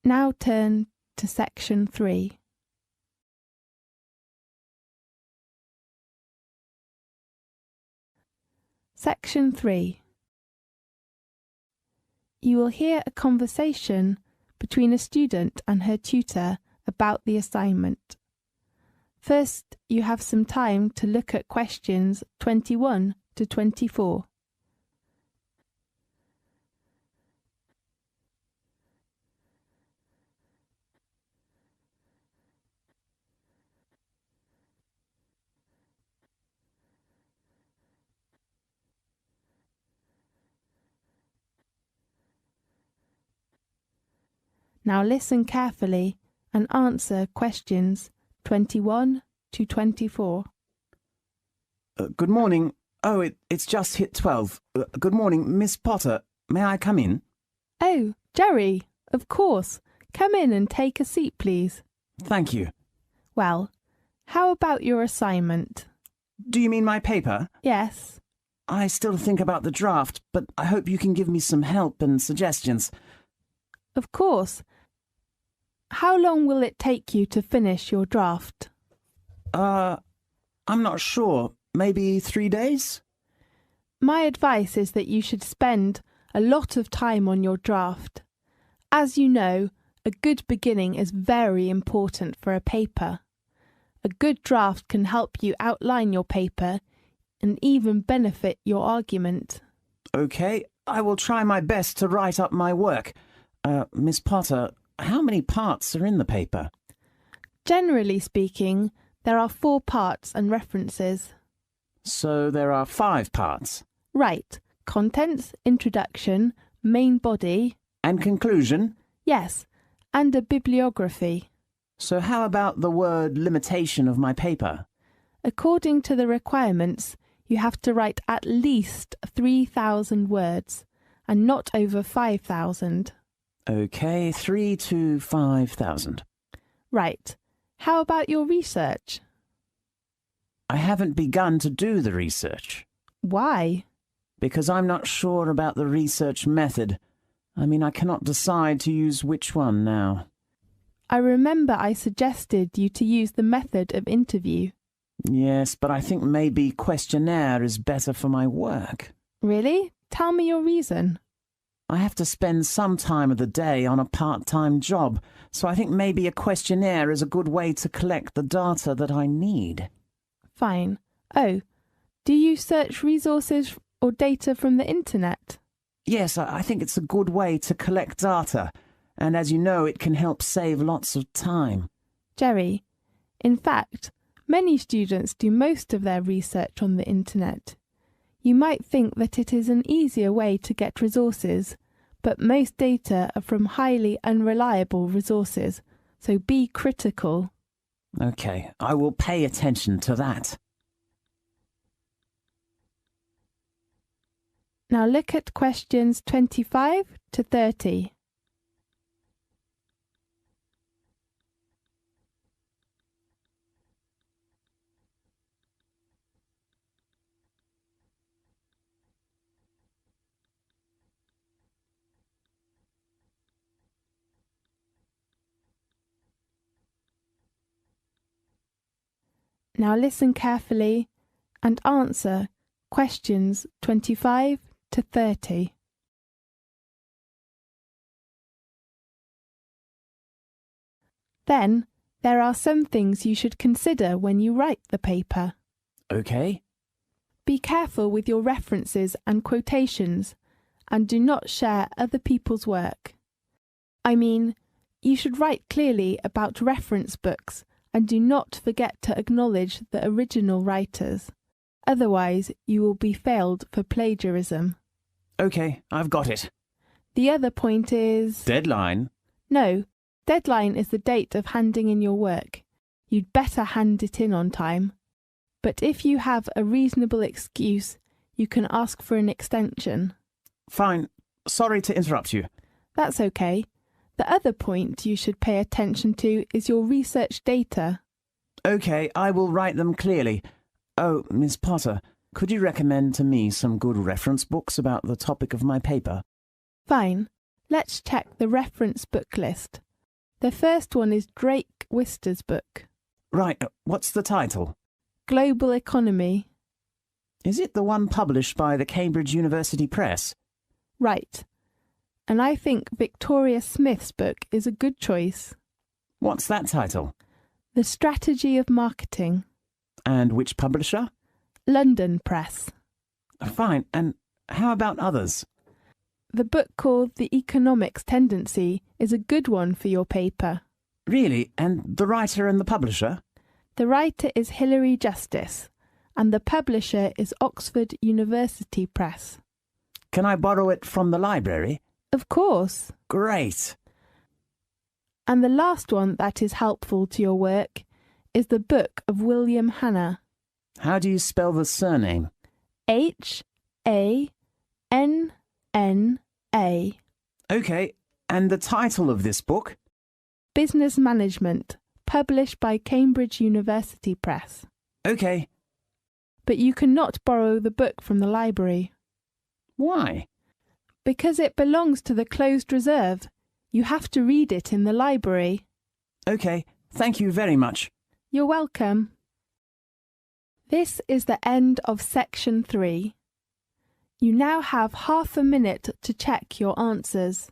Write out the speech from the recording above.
Now turn to section 3. Section 3. You will hear a conversation between a student and her tutor about the assignment. First, you have some time to look at questions 21 to 24. Now listen carefully and answer questions 21 to 24. Good morning. Oh, it's just hit 12. Good morning, Miss Potter. May I come in? Oh, Jerry, of course. Come in and take a seat, please. Thank you. Well, how about your assignment? Do you mean my paper? Yes. I still think about the draft, but I hope you can give me some help and suggestions. Of course. How long will it take you to finish your draft? I'm not sure. Maybe 3 days? My advice is that you should spend a lot of time on your draft. As you know, a good beginning is very important for a paper. A good draft can help you outline your paper and even benefit your argument. Okay, I will try my best to write up my work. Miss Potter, how many parts are in the paper? Generally speaking, there are 4 parts and references. So there are 5 parts. Right. Contents, introduction, main body. And conclusion? Yes, and a bibliography. So how about the word limitation of my paper? According to the requirements, you have to write at least 3,000 words and not over 5,000. Okay, 3 to 5,000. Right. How about your research? I haven't begun to do the research. Why? Because I'm not sure about the research method. I cannot decide to use which one now. I remember I suggested you to use the method of interview. Yes, but I think maybe questionnaire is better for my work. Really? Tell me your reason. I have to spend some time of the day on a part-time job, so I think maybe a questionnaire is a good way to collect the data that I need. Fine. Oh, do you search resources or data from the internet? Yes, I think it's a good way to collect data, and as you know, it can help save lots of time. Jerry, in fact, many students do most of their research on the internet. You might think that it is an easier way to get resources, but most data are from highly unreliable resources, so be critical. Okay, I will pay attention to that. Now look at questions 25 to 30. Now listen carefully and answer questions 25 to 30. Then, there are some things you should consider when you write the paper. Okay. Be careful with your references and quotations, and do not share other people's work. You should write clearly about reference books and do not forget to acknowledge the original writers. Otherwise, you will be failed for plagiarism. Okay, I've got it. The other point is... Deadline? No, deadline is the date of handing in your work. You'd better hand it in on time. But if you have a reasonable excuse, you can ask for an extension. Fine. Sorry to interrupt you. That's okay. The other point you should pay attention to is your research data. Okay, I will write them clearly. Oh, Miss Potter, could you recommend to me some good reference books about the topic of my paper? Fine. Let's check the reference book list. The first one is Drake Wister's book, Right, what's the title? Global Economy. Is it the one published by the Cambridge University Press? Right. And I think Victoria Smith's book is a good choice. What's that title? The Strategy of Marketing, And which publisher? London Press. Fine, and how about others? The book called The Economics Tendency is a good one for your paper. Really? And the writer and the publisher? The writer is Hilary Justice, and the publisher is Oxford University Press. Can I borrow it from the library? Of course. Great. And the last one that is helpful to your work is the book of William Hanna. How do you spell the surname? Hanna. OK, and the title of this book? Business Management, published by Cambridge University Press. OK. But you cannot borrow the book from the library. Why? Because it belongs to the closed reserve. You have to read it in the library. OK, thank you very much. You're welcome. This is the end of section 3. You now have half a minute to check your answers.